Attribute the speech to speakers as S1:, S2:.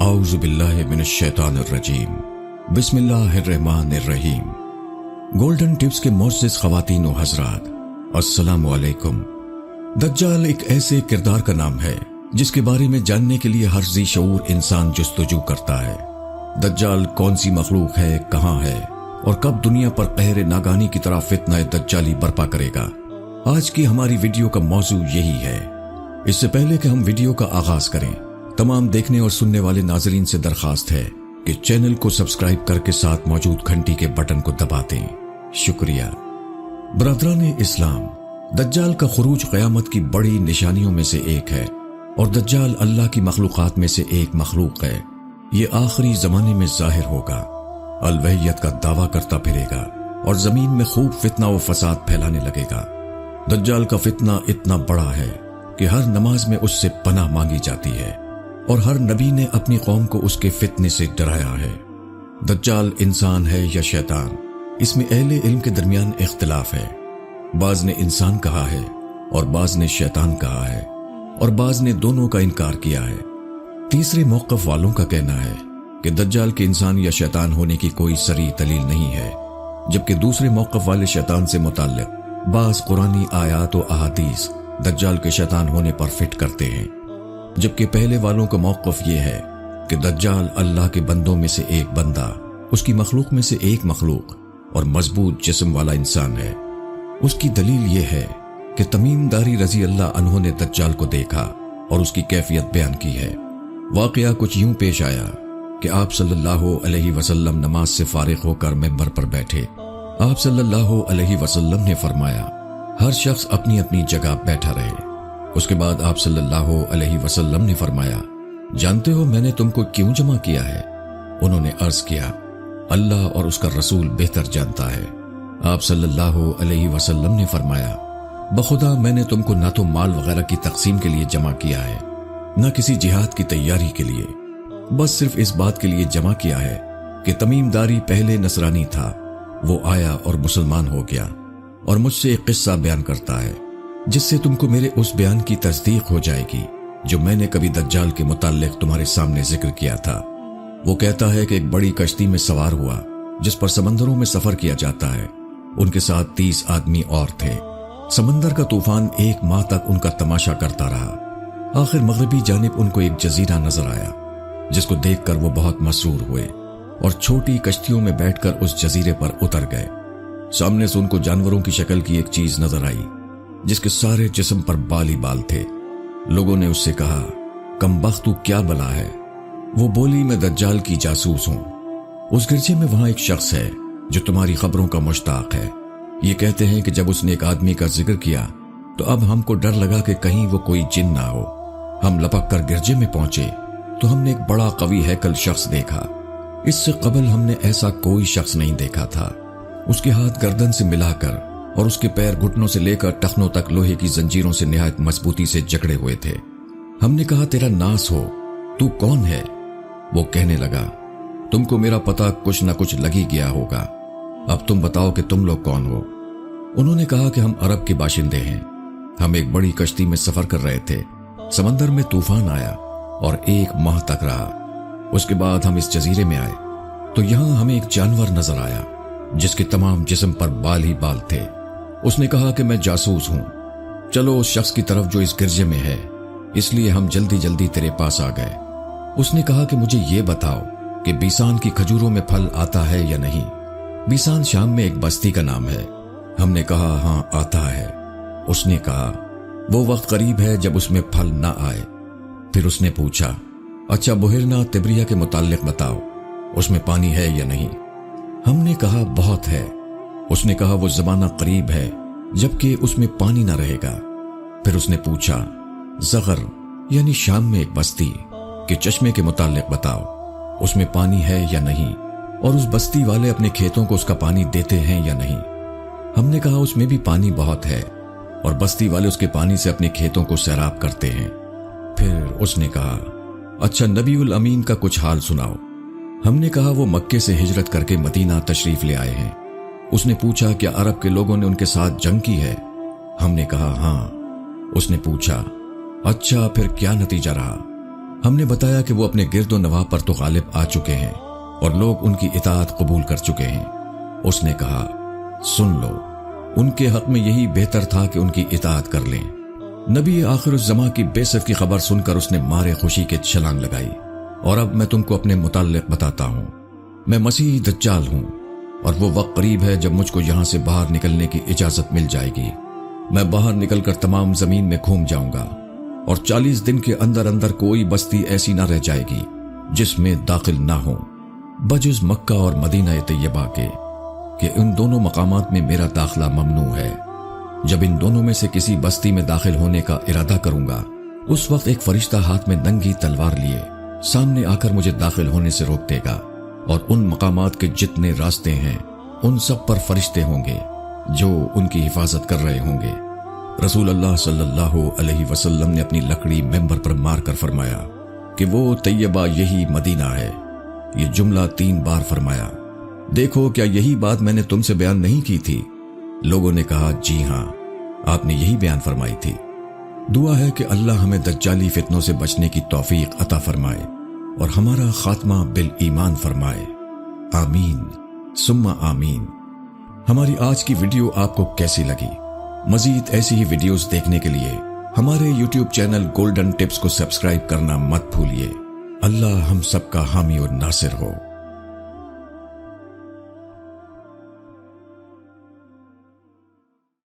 S1: औज़ु बिल्लाहि मिनश शैतानिर रजीम। बिस्मिल्लाहिर्रहमानिर्रहीम। Golden tips के मोअज़्ज़िज़ ख़वातीन व हज़रात, अस्सलामु अलैकुम। दज्जाल एक ऐसे किरदार का नाम है जिसके बारे में जानने के लिए हर ज़ी शऊर इंसान जुस्तजू करता है। दज्जाल कौन सी मखलूक है, कहाँ है और कब दुनिया पर कहर नागानी की तरह फितना दज्जाली बर्पा करेगा। आज की हमारी वीडियो का मौजू यही है। इससे पहले कि हम वीडियो का आगाज करें, तमाम देखने और सुनने वाले नाजरीन से दरखास्त है कि चैनल को सब्सक्राइब करके साथ मौजूद घंटी के बटन को दबा दें। शुक्रिया। बरदरान इस्लाम, दज्जाल का खुरूज क़यामत की बड़ी निशानियों में से एक है और दज्जाल अल्लाह की मखलूक़ात में से एक मखलूक है। ये आखिरी जमाने में जाहिर होगा, अलवहियत का दावा करता फिरेगा और जमीन में खूब फितना व फसाद फैलाने लगेगा। दज्जाल का फितना इतना बड़ा है कि हर नमाज में उससे पनाह मांगी जाती है और हर नबी ने अपनी कौम को उसके फितने से डराया है। दज्जाल इंसान है या शैतान, इसमें अहले इल्म के दरमियान इख्तिलाफ है। बाज ने इंसान कहा है और बाज ने शैतान कहा है और बाज ने दोनों का इनकार किया है। तीसरे मौक़िफ़ वालों का कहना है कि दज्जाल के इंसान या शैतान होने की कोई सरी दलील नहीं है, जबकि दूसरे मौक़िफ़ वाले शैतान से मुताल्लिक़ बाज कुरानी आयात व अहादीस दज्जाल के शैतान होने पर फिट करते हैं, जबकि पहले वालों का मौक़िफ़ ये है कि दज्जाल अल्लाह के बंदों में से एक बंदा, उसकी मखलूक में से एक मखलूक और मजबूत जिस्म वाला इंसान है। उसकी दलील ये है कि तमीम दारी रज़ी अल्लाह अन्हु ने दज्जाल को देखा और उसकी कैफियत बयान की है। वाक़या कुछ यूं पेश आया कि आप सल्लल्लाहु अलैहि वसल्लम नमाज से फारिग होकर मिंबर पर बैठे। आप सल्लल्लाहु अलैहि वसल्लम ने फरमाया, हर शख्स अपनी अपनी जगह बैठा रहे। उसके बाद आप सल्लल्लाहु अलैहि वसल्लम ने फरमाया, जानते हो मैंने तुमको क्यों जमा किया है? उन्होंने अर्ज किया, अल्लाह और उसका रसूल बेहतर जानता है। आप सल्लल्लाहु अलैहि वसल्लम ने फरमाया, बखुदा मैंने तुमको ना तो माल वगैरह की तकसीम के लिए जमा किया है, न किसी जिहाद की तैयारी के लिए, बस सिर्फ इस बात के लिए जमा किया है कि तमीमदारी पहले नसरानी था, वो आया और मुसलमान हो गया और मुझसे एक किस्सा बयान करता है जिससे तुमको मेरे उस बयान की तस्दीक हो जाएगी जो मैंने कभी दज्जाल के मुताल्लिक तुम्हारे सामने जिक्र किया था। वो कहता है कि एक बड़ी कश्ती में सवार हुआ जिस पर समंदरों में सफर किया जाता है। उनके साथ 30 आदमी और थे। समंदर का तूफान 1 माह तक उनका तमाशा करता रहा। आखिर मगरबी जानिब उनको एक जजीरा नजर आया जिसको देखकर वो बहुत मसरूर हुए और छोटी कश्तियों में बैठकर उस जजीरे पर उतर गए। सामने से उनको जानवरों की शक्ल की एक चीज नजर आई जिसके सारे जिस्म पर बाल ही बाल थे। लोगों ने उससे कहा, कमबख्त तू क्या बला है? वो बोली, मैं दज्जाल की जासूस हूं। उस गिरजे में वहां एक शख्स है जो तुम्हारी खबरों का मुश्ताक है। ये कहते हैं कि जब उसने एक आदमी का जिक्र किया तो अब हमको डर लगा कि कहीं वो कोई जिन ना हो। हम लपक कर गिरजे में पहुंचे तो हमने एक बड़ा कवी हैकल शख्स देखा। इससे कबल हमने ऐसा कोई शख्स नहीं देखा था। उसके हाथ गर्दन से मिलाकर और उसके पैर घुटनों से लेकर टखनों तक लोहे की जंजीरों से निहायत मजबूती से जकड़े हुए थे। हमने कहा, तेरा नास हो, तू कौन है? वो कहने लगा, तुमको मेरा पता कुछ न कुछ लग ही गया होगा, अब तुम बताओ कि तुम लोग कौन हो? उन्होंने कहा कि हम अरब के बाशिंदे हैं। हम एक बड़ी कश्ती में सफर कर रहे थे। समंदर में तूफान आया और 1 माह तक रहा। उसके बाद हम इस जजीरे में आए तो यहां हमें एक जानवर नजर आया जिसके तमाम जिस्म पर बाल ही बाल थे। उसने कहा कि मैं जासूस हूं, चलो उस शख्स की तरफ जो इस गिरजे में है, इसलिए हम जल्दी जल्दी तेरे पास आ गए। उसने कहा कि मुझे ये बताओ कि बीसान की खजूरों में फल आता है या नहीं? बीसान शाम में एक बस्ती का नाम है। हमने कहा, हां आता है। उसने कहा, वो वक्त करीब है जब उसमें फल ना आए। फिर उसने पूछा, अच्छा बुहिरना तिब्रिया के मुताल्लिक बताओ, उसमें पानी है या नहीं? हमने कहा, बहुत है। उसने कहा, वो जमाना करीब है जबकि उसमें पानी ना रहेगा। फिर उसने पूछा, ज़ग़र यानी शाम में एक बस्ती के चश्मे के मुताल्लिक बताओ, उसमें पानी है या नहीं और उस बस्ती वाले अपने खेतों को उसका पानी देते हैं या नहीं? हमने कहा, उसमें भी पानी बहुत है और बस्ती वाले उसके पानी से अपने खेतों को सैराब करते हैं। फिर उसने कहा, अच्छा नबीउल अमीन का कुछ हाल सुनाओ। हमने कहा, वो मक्के से हिजरत करके मदीना तशरीफ ले आए हैं। उसने पूछा, क्या अरब के लोगों ने उनके साथ जंग की है? हमने कहा, हां। उसने पूछा, अच्छा फिर क्या नतीजा रहा? ہم نے بتایا کہ وہ اپنے گرد و نواح پر تو غالب آ چکے ہیں اور لوگ ان کی اطاعت قبول کر چکے ہیں۔ اس نے کہا، سن لو، ان کے حق میں یہی بہتر تھا کہ ان کی اطاعت کر لیں۔ نبی آخر الزماں کی بعثت کی خبر سن کر اس نے مارے خوشی کے چھلانگ لگائی۔ اور اب میں تم کو اپنے متعلق بتاتا ہوں، میں مسیح دجال ہوں، اور وہ وقت قریب ہے جب مجھ کو یہاں سے باہر نکلنے کی اجازت مل جائے گی۔ میں باہر نکل کر تمام زمین میں گھوم جاؤں گا، اور 40 دن کے اندر اندر کوئی بستی ایسی نہ رہ جائے گی جس میں داخل نہ ہوں، بجز مکہ اور مدینہ طیبہ کے، کہ ان دونوں مقامات میں میرا داخلہ ممنوع ہے۔ جب ان دونوں میں سے کسی بستی میں داخل ہونے کا ارادہ کروں گا، اس وقت ایک فرشتہ ہاتھ میں ننگی تلوار لیے سامنے آ کر مجھے داخل ہونے سے روک دے گا، اور ان مقامات کے جتنے راستے ہیں ان سب پر فرشتے ہوں گے جو ان کی حفاظت کر رہے ہوں گے۔ رسول اللہ صلی اللہ علیہ وسلم نے اپنی لکڑی ممبر پر مار کر فرمایا کہ وہ طیبہ یہی مدینہ ہے۔ یہ جملہ 3 بار فرمایا۔ دیکھو، کیا یہی بات میں نے تم سے بیان نہیں کی تھی؟ لوگوں نے کہا، جی ہاں، آپ نے یہی بیان فرمائی تھی۔ دعا ہے کہ اللہ ہمیں دجالی فتنوں سے بچنے کی توفیق عطا فرمائے اور ہمارا خاتمہ بالایمان فرمائے، آمین ثم آمین۔ ہماری آج کی ویڈیو آپ کو کیسی لگی؟ مزید ایسی ہی ویڈیوز دیکھنے کے لیے ہمارے یوٹیوب چینل گولڈن ٹپس کو سبسکرائب کرنا مت بھولیے۔ اللہ ہم سب کا حامی اور ناصر ہو۔